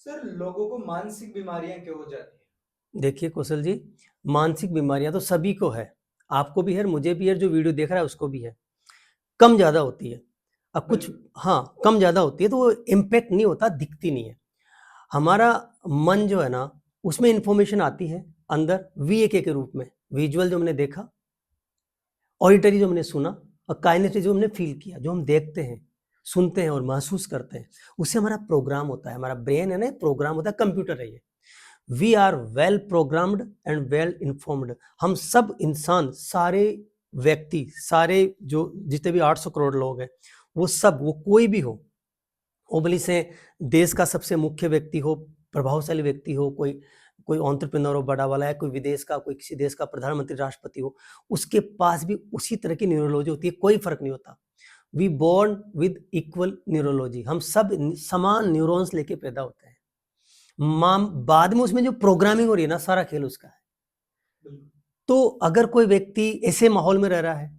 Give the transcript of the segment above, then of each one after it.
Sir, लोगों को मानसिक बीमारियां क्यों हो जाती है? देखिए कौशल जी, मानसिक बीमारियां तो सभी को है। आपको भी है, मुझे भी है, जो वीडियो देख रहा है उसको भी है। कम ज़्यादा होती है। अब कुछ बिल्कुल। हाँ, कम ज़्यादा होती है तो वो इम्पैक्ट नहीं होता, दिखती नहीं है। हमारा मन जो है ना, उसमें इन्फॉर्मेशन आती है अंदर वीएके के रूप में। विजुअल जो हमने देखा, ऑडिटरी जो हमने सुना और काइनेस्टेटिक जो हमने फ़ील किया, जो हम देखते हैं, सुनते हैं और महसूस करते हैं, उससे हमारा प्रोग्राम होता है। हमारा ब्रेन है ना, एक प्रोग्राम होता है, कंप्यूटर है ये। We are well programmed and well informed. हम सब इंसान, सारे व्यक्ति, सारे जो जितने भी 800 करोड़ लोग हैं, वो सब, वो कोई भी हो, ओबली से देश का सबसे मुख्य व्यक्ति हो, प्रभावशाली व्यक्ति हो, कोई कोई एंटरप्रेन्योर हो बड़ा वाला है, कोई विदेश का, कोई किसी देश का प्रधानमंत्री, राष्ट्रपति हो, उसके पास भी उसी तरह की न्यूरोलॉजी होती है, कोई फर्क नहीं होता। We born with equal neurology. हम सब समान न्यूरॉन्स लेके पैदा होते हैं। बाद में उसमें जो प्रोग्रामिंग हो रही है ना, सारा खेल उसका है। बिल्कुल। तो अगर कोई व्यक्ति ऐसे माहौल में रह रहा है,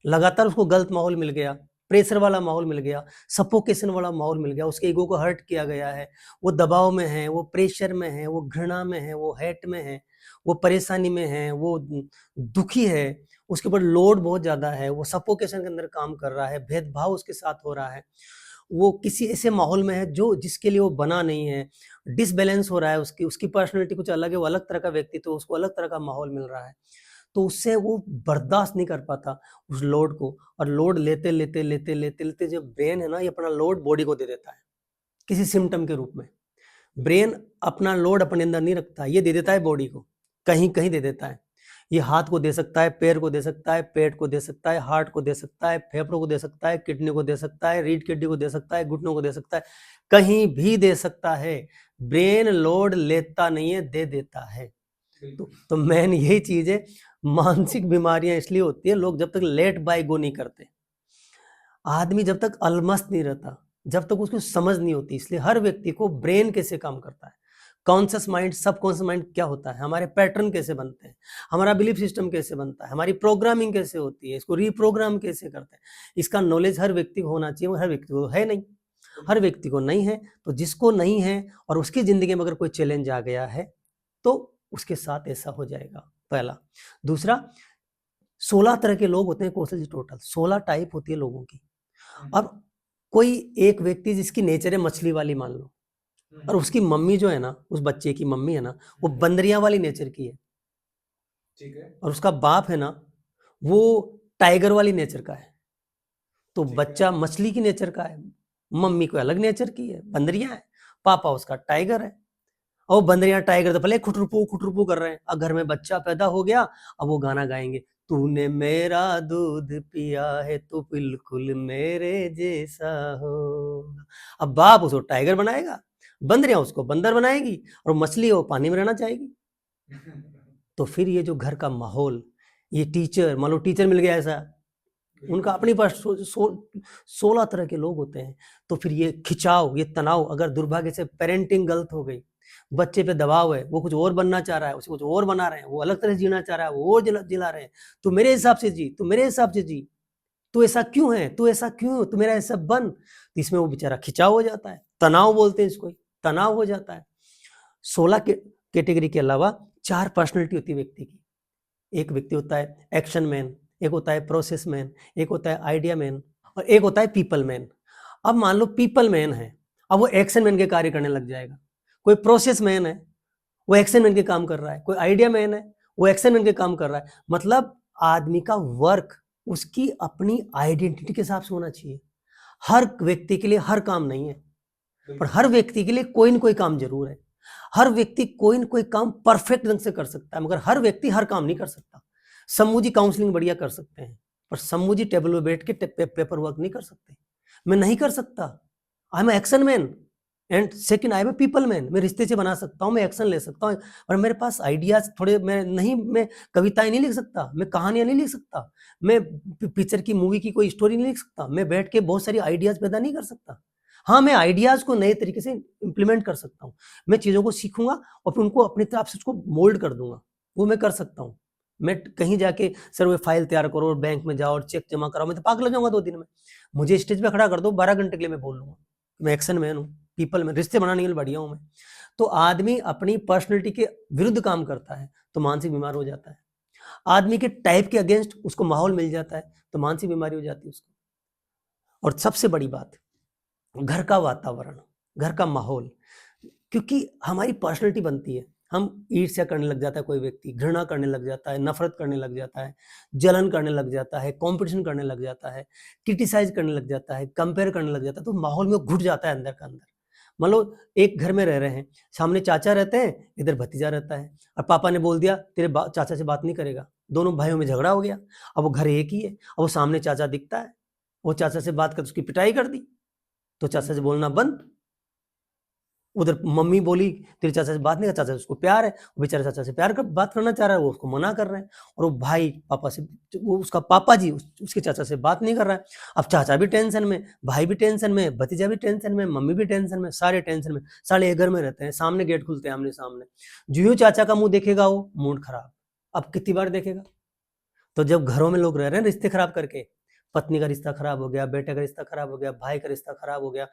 लगातार उसको गलत माहौल मिल गया, प्रेशर वाला माहौल मिल गया, सफोकेशन वाला माहौल मिल गया, उसके ईगो को हर्ट किया गया है, वो दबाव में है, वो प्रेशर में है, वो घृणा में है, वो हेट में है, वो परेशानी में है, वो दुखी है, उसके ऊपर लोड बहुत ज़्यादा है, वो सफोकेशन के अंदर काम कर रहा है, भेदभाव उसके साथ हो रहा है, वो किसी ऐसे माहौल में है जो जिसके लिए वो बना नहीं है, डिसबैलेंस हो रहा है, उसकी उसकी पर्सनैलिटी कुछ अलग है, वो अलग तरह का व्यक्ति, तो उसको अलग तरह का माहौल मिल रहा है। तो उससे वो बर्दाश्त नहीं कर पाता उस लोड को, और लोड लेते लेते लेते लेते लेते जो ब्रेन है ना, ये अपना लोड बॉडी को दे देता है किसी सिम्टम के रूप में। ब्रेन अपना लोड अपने अंदर नहीं रखता, ये दे देता है बॉडी को, कहीं कहीं दे देता है। ये हाथ को दे सकता है, पैर को दे सकता है, पेट को दे सकता है, हार्ट को दे सकता है, फेफड़ों को दे सकता है, किडनी को दे सकता है, रीढ़ की हड्डी को दे सकता है, घुटनों को दे सकता है, कहीं भी दे सकता है। ब्रेन लोड लेता नहीं है, दे देता है। तो मेन यही चीज है। मानसिक बीमारियां इसलिए होती है, लोग जब तक लेट बाय गो नहीं करते, आदमी जब तक अलमस्त नहीं रहता, जब तक उसको समझ नहीं होती। इसलिए हर व्यक्ति को ब्रेन कैसे काम करता है, कॉन्शियस माइंड, सबकॉन्शियस माइंड क्या होता है, हमारे पैटर्न कैसे बनते हैं, हमारा बिलीफ सिस्टम कैसे बनता है, हमारी प्रोग्रामिंग कैसे होती है, इसको रीप्रोग्राम कैसे करते हैं, इसका नॉलेज हर व्यक्ति को होना चाहिए। हर व्यक्ति को है नहीं, हर व्यक्ति को नहीं है। तो जिसको नहीं है और उसकी जिंदगी में अगर कोई चैलेंज आ गया है, तो उसके साथ ऐसा हो जाएगा, पहला। दूसरा, 16 तरह के लोग होते हैं कौशल जी, टोटल 16 टाइप होती है लोगों की। अब कोई एक व्यक्ति जिसकी नेचर है मछली वाली, मान लो, और उसकी मम्मी जो है ना, उस बच्चे की मम्मी है ना, वो बंदरिया वाली नेचर की है। ठीक है। और उसका बाप है ना, वो टाइगर वाली नेचर का है। तो बच्चा मछली की नेचर का है, मम्मी को अलग नेचर की है, बंदरिया है, पापा उसका टाइगर है। और बंदरिया टाइगर तो पहले खुटरुपू कर रहे हैं। अब घर में बच्चा पैदा हो गया, अब वो गाना गाएंगे, तूने मेरा दूध पिया है तो बिल्कुल मेरे जैसा होगा। अब बाप उसको टाइगर बनाएगा, बंदरिया उसको बंदर बनाएगी, और मछली वो पानी में रहना चाहेगी। तो फिर ये जो घर का माहौल, ये टीचर, मान लो टीचर मिल गया ऐसा, उनका अपने पास 16 तरह के लोग होते हैं। तो फिर ये खिंचाव, ये तनाव, अगर दुर्भाग्य से पेरेंटिंग गलत हो गई, बच्चे पे दबाव है, वो कुछ और बनना चाह रहा है, उसे कुछ और बना रहे हैं, वो अलग तरह से जीना चाह रहा है, वो और जिला रहे हैं, तो मेरे हिसाब से जी, तो मेरे हिसाब से जी, तू ऐसा क्यों है, तू ऐसा क्यों, तू मेरा ऐसा बन। तो इसमें वो बेचारा खिंचाव हो जाता है, तनाव बोलते हैं इसको, तनाव हो जाता है। 16 कैटेगरी के अलावा 4 पर्सनैलिटी होती है व्यक्ति की। एक व्यक्ति होता है एक्शन मैन, एक होता है प्रोसेस मैन, एक होता है आइडिया मैन, और एक होता है पीपल मैन। अब मान लो पीपल मैन है, अब वो एक्शन मैन के कार्य करने लग जाएगा। कोई प्रोसेस मैन है, वो एक्शन मैन के काम कर रहा है। कोई आइडिया मैन है, वो एक्शन मैन के काम कर रहा है। मतलब आदमी का वर्क उसकी अपनी आइडेंटिटी के हिसाब से होना चाहिए। हर व्यक्ति के लिए हर काम नहीं है, पर हर व्यक्ति के लिए कोई न कोई काम जरूर है। हर व्यक्ति कोई न कोई काम परफेक्ट ढंग से कर सकता है, मगर हर व्यक्ति हर काम नहीं कर सकता। सम्मू जी काउंसलिंग बढ़िया कर सकते हैं, पर सम्मू जी टेबल पे बैठ के पेपर वर्क नहीं कर सकते। मैं नहीं कर सकता। I am action man and second I am a people man. मैं रिश्ते से बना सकता हूँ, मैं एक्शन ले सकता हूँ, और मेरे पास आइडियाज थोड़े, मैं कविताएं नहीं लिख सकता, मैं कहानियां नहीं लिख सकता, मैं पिक्चर की, मूवी की कोई स्टोरी नहीं लिख सकता, मैं बैठ के बहुत सारी आइडियाज पैदा नहीं कर सकता। हाँ, मैं आइडियाज को नए तरीके से इंप्लीमेंट कर सकता हूँ। मैं चीजों को सीखूंगा और फिर उनको अपने तरफ से उसको मोल्ड कर दूंगा, वो मैं कर सकता हूँ। मैं कहीं जाके सर वो फाइल तैयार करो और बैंक में जाओ और चेक जमा कराओ, मैं तो पागल हो जाऊंगा 2 दिन में। मुझे स्टेज पे खड़ा कर दो, 12 घंटे के लिए मैं बोल लूंगा, मैं एक्शन मैन हूँ। पीपल में, रिश्ते बनाने के लिए बढ़िया हूं मैं। तो आदमी अपनी पर्सनैलिटी के विरुद्ध काम करता है तो मानसिक बीमार हो जाता है। आदमी के टाइप के अगेंस्ट उसको माहौल मिल जाता है तो मानसिक बीमारी हो जाती है उसको। और सबसे बड़ी बात, घर का वातावरण, घर का माहौल, क्योंकि हमारी पर्सनैलिटी बनती है। हम ईर्ष्या करने लग जाता है, कोई व्यक्ति घृणा करने लग जाता है, नफरत करने लग जाता है, जलन करने लग जाता है, कंपटीशन करने लग जाता है, क्रिटिसाइज करने लग जाता है, कंपेयर करने लग जाता है, तो माहौल में घुट जाता है अंदर का अंदर। मान लो एक घर में रह रहे हैं, सामने चाचा रहते हैं, इधर भतीजा रहता है, और पापा ने बोल दिया तेरे चाचा से बात नहीं करेगा, दोनों भाइयों में झगड़ा हो गया। अब वो घर एक ही है, अब वो सामने चाचा दिखता है, वो चाचा से बात कर उसकी पिटाई कर दी, तो चाचा से बोलना बंद। उधर मम्मी बोली तेरे चाचा से बात नहीं कर, चाचा से उसको प्यार है, वो बेचारा चाचा से प्यार कर बात करना चाह रहा है, वो उसको मना कर रहे हैं। और वो भाई पापा से, वो उसका पापा जी उसके चाचा से बात नहीं कर रहा है। अब चाचा भी टेंशन में, भाई भी टेंशन में, भतीजा भी टेंशन में, मम्मी भी टेंशन में, सारे टेंशन में, सारे एक घर में रहते हैं, सामने गेट खुलते हैं आमने सामने। जो चाचा का मुंह देखेगा वो मूड खराब। अब कितनी बार देखेगा? तो जब घरों में लोग रह रहे हैं रिश्ते खराब करके, पत्नी का रिश्ता खराब हो गया, बेटे का रिश्ता खराब हो गया, भाई का रिश्ता खराब हो गया,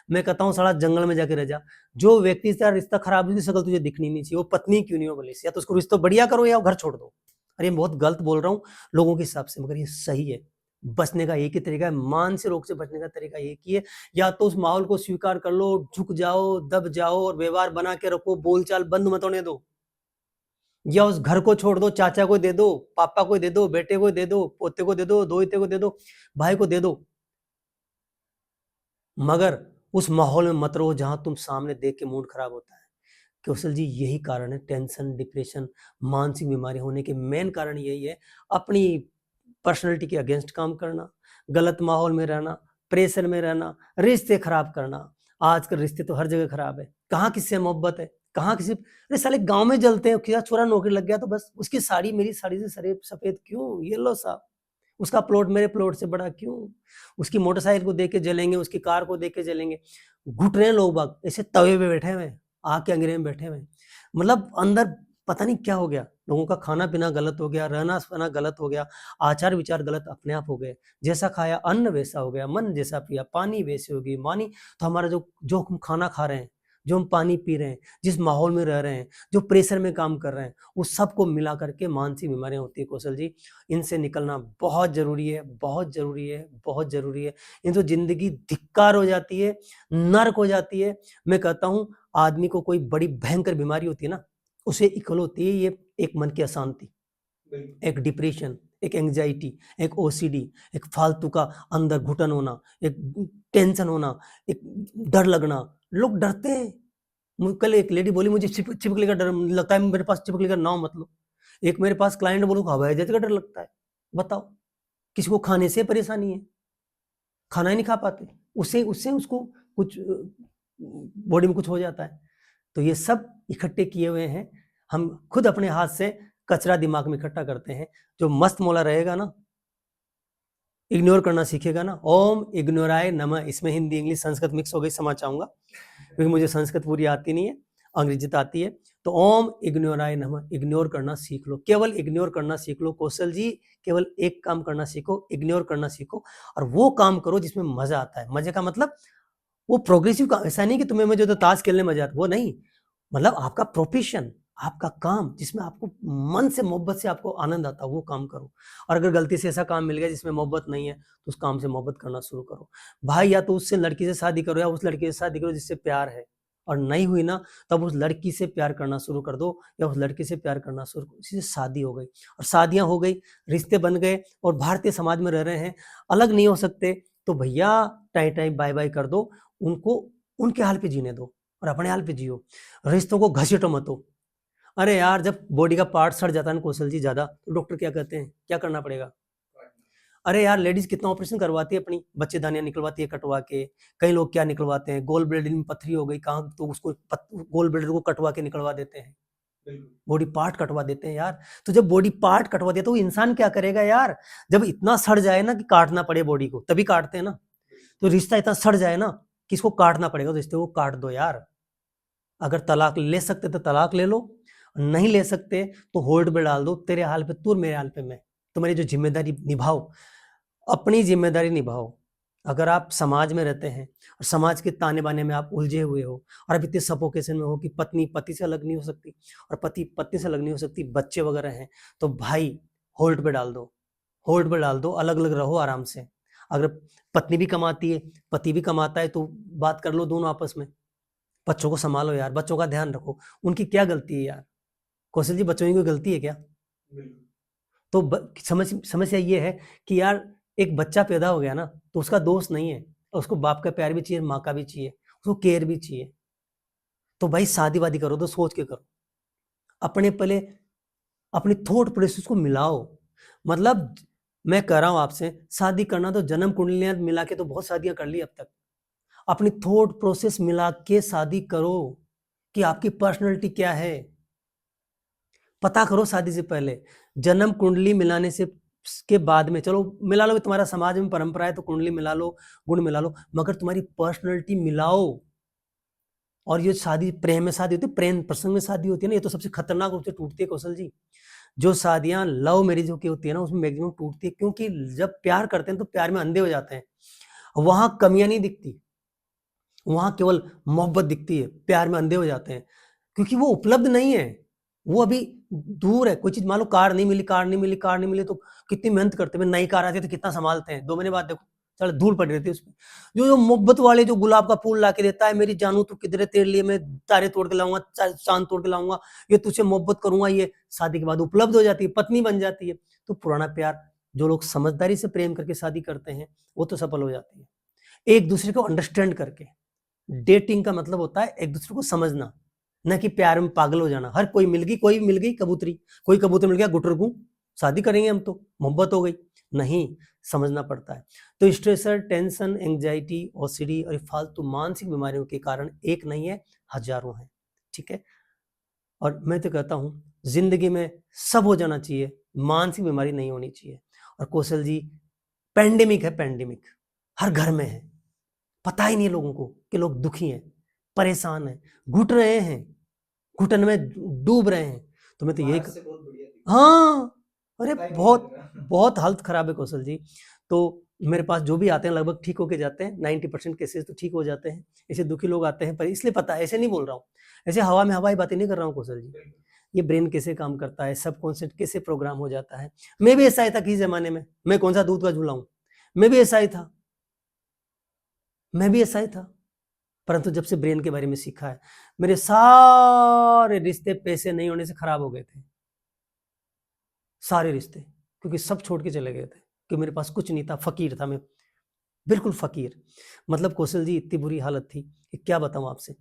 मैं कहता हूँ साला जंगल में जाके रह जा। जो व्यक्ति से रिश्ता खराब, उसकी शक्ल तुझे दिखनी नहीं चाहिए, वो पत्नी क्यों नहीं हो भले से, या तो उसको रिश्ता बढ़िया करो या घर छोड़ दो। अरे बहुत गलत बोल रहा हूँ लोगों के हिसाब से, मगर ये सही है। बचने का एक ही तरीका है, मानसिक रोग से बचने का तरीका एक ही है, या तो उस माहौल को स्वीकार कर लो, झुक जाओ, दब जाओ और व्यवहार बना के रखो, बोलचाल बंद मत होने दो, या उस घर को छोड़ दो, चाचा को दे दो, पापा को दे दो, बेटे को दे दो, पोते को दे दो, दोहिते को दे दो, भाई को दे दो, मगर उस माहौल में मत रहो जहां तुम सामने देख के मूड खराब होता है। कौशल जी यही कारण है, टेंशन, डिप्रेशन, मानसिक बीमारी होने के मेन कारण यही है। अपनी पर्सनैलिटी के अगेंस्ट काम करना, गलत माहौल में रहना, प्रेशर में रहना, रिश्ते खराब करना। आजकल रिश्ते तो हर जगह खराब है, कहाँ किससे मोहब्बत है, कहाँ किसी, अरे साले गांव में जलते हैं, किसी छोरा नौकरी लग गया तो बस उसकी साड़ी मेरी साड़ी से सफेद क्यों, ये लो साहब, उसका प्लॉट मेरे प्लॉट से बड़ा क्यों, उसकी मोटरसाइकिल को देख के जलेंगे, उसकी कार को देख के जलेंगे। घुट रहे हैं लोग बाग, ऐसे तवे पे बैठे हुए, आग के अंगेरे में बैठे हुए, मतलब अंदर पता नहीं क्या हो गया। लोगों का खाना पीना गलत हो गया, रहना सहना गलत हो गया, आचार विचार गलत अपने आप हो गए। जैसा खाया अन्न वैसा हो गया, मन जैसा पिया पानी वैसे होगी मानी। तो हमारा जो हम खाना खा रहे हैं, जो हम पानी पी रहे हैं, जिस माहौल में रह रहे हैं, जो प्रेशर में काम कर रहे हैं, उस सबको मिला करके मानसिक बीमारियां होती है कौशल जी। इनसे निकलना बहुत जरूरी है, बहुत जरूरी है, बहुत जरूरी है। इन तो जिंदगी धिक्कार हो जाती है, नर्क हो जाती है। मैं कहता हूं आदमी को कोई बड़ी भयंकर बीमारी होती है ना, उसे इक्वल होती है ये एक मन की अशांति, एक डिप्रेशन, एक एंजाइटी, एक ओसीडी, एक फालतू का अंदर घुटन होना, एक टेंशन होना, एक डर लगना। लोग डरते हैं। कल एक लेडी बोली मुझे छिपकली का डर लगता है, मेरे पास छिपकली का नाम मत लो। एक मेरे पास क्लाइंट बोलो हवाई जहाज का डर लगता है। बताओ, किसी को खाने से परेशानी है, खाना ही नहीं खा पाते, उससे उससे उसको कुछ बॉडी में कुछ हो जाता है। तो ये सब इकट्ठे किए हुए हैं, हम खुद अपने हाथ से कचरा दिमाग में इकट्ठा करते हैं। जो मस्त मौला रहेगा ना, इग्नोर करना सीखेगा ना, ओम इग्नोराय नमः, इसमें हिंदी इंग्लिश संस्कृत मिक्स हो गई, समझ चाहूंगा क्योंकि मुझे संस्कृत पूरी आती नहीं है, अंग्रेजी तो आती है। तो ओम इग्नोराय नमः, इग्नोर करना सीख लो, केवल इग्नोर करना सीख लो कौशल जी। केवल एक काम करना सीखो, इग्नोर करना सीखो, और वो काम करो जिसमें मजा आता है। मजे का मतलब वो प्रोग्रेसिव काम, ऐसा नहीं कि तुम्हें मुझे तो ताश खेलने मजा आता, वो नहीं, मतलब आपका प्रोफेशन, आपका काम जिसमें आपको मन से मोहब्बत से आपको आनंद आता है, वो काम करो। और अगर गलती से ऐसा काम मिल गया जिसमें मोहब्बत नहीं है तो उस काम से मोहब्बत करना शुरू करो। भाई या तो उससे लड़की से शादी करो या उस लड़की से शादी करो जिससे प्यार है, और नहीं हुई ना तब उस लड़की से प्यार करना शुरू कर दो या उस लड़के से प्यार करना शुरू करो। इसी से शादी हो गई, और शादियां हो गई, रिश्ते बन गए, और भारतीय समाज में रह रहे हैं, अलग नहीं हो सकते, तो भैया टाइम टाइम बाय बाय कर दो, उनको उनके हाल पे जीने दो और अपने हाल पे जियो, रिश्तों को घसीटो मत हो। अरे यार जब बॉडी का पार्ट सड़ जाता है ना कौशल जी ज्यादा, तो डॉक्टर क्या कहते हैं, क्या करना पड़ेगा? अरे यार लेडीज कितना ऑपरेशन करवाती है, अपनी बच्चेदानियां निकलवाती है कटवा के, कई लोग क्या निकलवाते हैं, गोल ब्लेडर में पथरी हो गई कहाँ, तो उसको गोल ब्लेडर को कटवा के निकलवा देते हैं, बॉडी पार्ट कटवा देते हैं यार। तो जब बॉडी पार्ट कटवा दिया तो वो इंसान क्या करेगा यार, जब इतना सड़ जाए ना कि काटना पड़े बॉडी को, तभी काटते हैं ना। तो रिश्ता इतना सड़ जाए ना कि इसको काटना पड़ेगा, तो रिश्ते को काट दो यार। अगर तलाक ले सकते तो तलाक ले लो, नहीं ले सकते तो होल्ड पे डाल दो, तेरे हाल पे तू, मेरे हाल पे मैं। तुम्हारी जो जिम्मेदारी निभाओ, अपनी जिम्मेदारी निभाओ, अगर आप समाज में रहते हैं और समाज के ताने बाने में आप उलझे हुए हो और आप इतने सफोकेशन में हो कि पत्नी पति से अलग नहीं हो सकती और पति पत्नी से अलग नहीं हो सकती, बच्चे वगैरह हैं, तो भाई होल्ड पे डाल दो, होल्ड पे डाल दो, अलग अलग रहो आराम से। अगर पत्नी भी कमाती है, पति भी कमाता है, तो बात कर लो दोनों आपस में। बच्चों को संभालो यार, बच्चों का ध्यान रखो, उनकी क्या गलती है यार? कौशल जी, बच्चों की कोई गलती है क्या? बिल्कुल। तो समस्या ये है कि यार एक बच्चा पैदा हो गया ना, तो उसका दोस्त नहीं है, उसको बाप का प्यार भी चाहिए, माँ का भी चाहिए, उसको केयर भी चाहिए। तो भाई शादी वादी करो तो सोच के करो, अपने पहले अपनी थॉट प्रोसेस को मिलाओ। मतलब मैं कह रहा हूं आपसे, शादी करना तो जन्म कुंडलियां मिला के तो बहुत शादियां कर ली अब तक। अपनी थॉट प्रोसेस मिला के शादी करो कि आपकी पर्सनैलिटी क्या है, पता करो शादी से पहले। जन्म कुंडली मिलाने से के बाद में चलो मिला लो, तुम्हारा समाज में परंपरा है तो कुंडली मिला लो, गुण मिला लो, मगर तुम्हारी पर्सनैलिटी मिलाओ। और ये शादी प्रेम में शादी होती है, प्रेम प्रसंग में शादी होती है ना, ये तो सबसे खतरनाक रूप से टूटती है कौशल जी। जो शादियां लव मैरिजों की होती है ना, उसमें मैक्सिमम टूटती है, क्योंकि जब प्यार करते हैं तो प्यार में अंधे हो जाते हैं। वहां कमियां नहीं दिखती, वहां केवल मोहब्बत दिखती है, प्यार में अंधे हो जाते हैं, क्योंकि वो उपलब्ध नहीं है, वो अभी दूर है। कोई चीज मान लो, कार नहीं मिली, कार नहीं मिली, कार नहीं मिली, तो कितनी मेहनत करते हैं, नई कार आती है तो कितना संभालते हैं, 2 महीने बाद देखो चल धूल पड़ रहती है उसमें। जो जो मोहब्बत वाले जो गुलाब का फूल ला के देता है, मेरी जानू तू किधर है, तेरे लिए मैं तारे तोड़ के लाऊंगा, चांद तोड़ के लाऊंगा, ये तुझसे मोहब्बत करूंगा, ये शादी के बाद उपलब्ध हो जाती है, पत्नी बन जाती है। तो पुराना प्यार, जो लोग समझदारी से प्रेम करके शादी करते हैं, वो तो सफल हो जाती है, एक दूसरे को अंडरस्टैंड करके। डेटिंग का मतलब होता है एक दूसरे को समझना, न कि प्यार में पागल हो जाना। हर कोई मिल गई, कोई मिल गई कबूतरी, कोई कबूतर मिल गया गुटरगू, शादी करेंगे हम तो मोहब्बत हो गई, नहीं, समझना पड़ता है। तो स्ट्रेसर, टेंशन, एंजाइटी, ओसीडी और फालतू मानसिक बीमारियों के कारण एक नहीं है, हजारों हैं, ठीक है। और मैं तो कहता हूं जिंदगी में सब हो जाना चाहिए, मानसिक बीमारी नहीं होनी चाहिए। और कौशल जी, पेंडेमिक है, पेंडेमिक हर घर में है, पता ही नहीं है लोगों को कि लोग दुखी हैं, परेशान हैं, घुट रहे हैं, घुटन में डूब रहे हैं। तो मैं तो यही बाहर से बहुत बढ़िया दिखता हाँ, अरे पता ही नहीं बहुत लग रहा। बहुत हालत खराब है कौशल जी। तो मेरे पास जो भी आते हैं लगभग ठीक होके जाते हैं, 90% केसेस तो ठीक हो जाते हैं। ऐसे दुखी लोग आते हैं, पर इसलिए पता है, ऐसे नहीं बोल रहा हूँ, ऐसे हवा में हवाई बातें नहीं कर रहा हूँ कौशल जी। बिल्कुल। ये ब्रेन कैसे काम करता है, सब कॉन्सेप्ट कैसे प्रोग्राम हो जाता है। मैं भी ऐसा ही था किसी जमाने में, मैं कौन सा दूध का झूला हूँ, मैं भी ऐसा ही था, मैं भी ऐसा ही था। परंतु जब से ब्रेन के बारे में सीखा है, मेरे सारे रिश्ते पैसे नहीं होने से खराब हो गए थे, सारे रिश्ते, क्योंकि सब छोड़ के चले गए थे, कि मेरे पास कुछ नहीं था, फकीर था मैं, बिल्कुल फकीर। मतलब कौशल जी, इतनी बुरी हालत थी कि क्या बताऊं आपसे।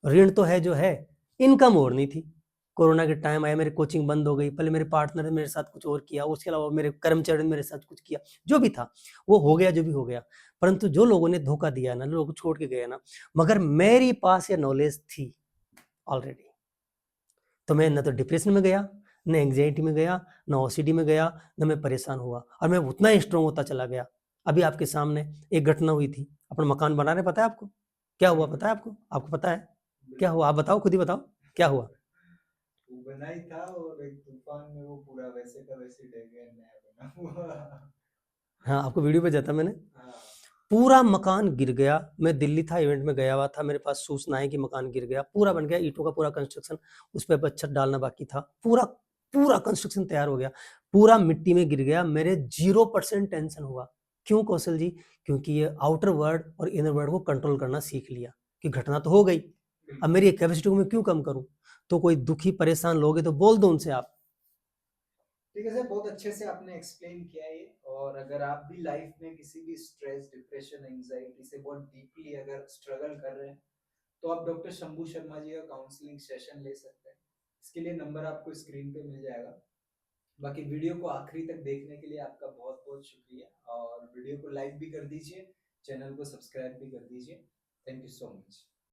ऋण तो है जो है, इनकम और नहीं थी। कोरोना के टाइम आया, मेरी कोचिंग बंद हो गई, पहले मेरे पार्टनर ने मेरे साथ कुछ और किया, उसके अलावा मेरे कर्मचारी ने मेरे साथ कुछ किया, जो भी था वो हो गया, जो भी हो गया। परंतु जो लोगों ने धोखा दिया ना, लोगों को छोड़ के गए ना, मगर मेरे पास ये नॉलेज थी ऑलरेडी, तो मैं न तो डिप्रेशन में गया, न एंग्जाइटी में गया, न ओसीडी में गया, न मैं परेशान हुआ, और मैं उतना ही स्ट्रांग होता चला गया। अभी आपके सामने एक घटना हुई थी, अपना मकान बना रहे, पता है आपको क्या हुआ? पता है आपको? आपको पता है क्या हुआ? आप बताओ, खुद ही बताओ क्या हुआ। वो बना ही था और एक तूफान में वो पूरा वैसे का वैसे ढह गया, नया बना हुआ। हाँ, आपको वीडियो भेजा था मैंने, हाँ। पूरा मकान गिर गया। मैं दिल्ली था, इवेंट में गया हुआ था, मेरे पास सूचना है कि मकान गिर गया, पूरा बन गया, ईंटों का पूरा कंस्ट्रक्शन, उस पर छत डालना बाकी था, पूरा पूरा कंस्ट्रक्शन तैयार हो गया, पूरा मिट्टी में गिर गया। मेरे 0% टेंशन हुआ। क्यों कौशल जी? क्योंकि ये आउटर वर्ल्ड और इनर वर्ल्ड को कंट्रोल करना सीख लिया, कि घटना तो हो गई, अब मेरी कैपेसिटी को मैं क्यों कम करूं। तो कोई दुखी परेशान लोग हैं तो बोल दो उनसे आप। ठीक है सर, बहुत अच्छे से आपने एक्सप्लेन किया ये। और अगर आप भी लाइफ में किसी भी स्ट्रेस, डिप्रेशन, एंजाइटी से बहुत डीपली अगर स्ट्रगल कर रहे हैं, तो आप डॉक्टर शंभू शर्मा जी का काउंसलिंग सेशन ले सकते हैं। इसके लिए नंबर आपको स्क्रीन पे मिल जाएगा। बाकी वीडियो को आखिरी तक देखने के लिए आपका बहुत बहुत शुक्रिया, और वीडियो को लाइक भी कर दीजिए, चैनल को सब्सक्राइब भी कर दीजिए। Thank you so much.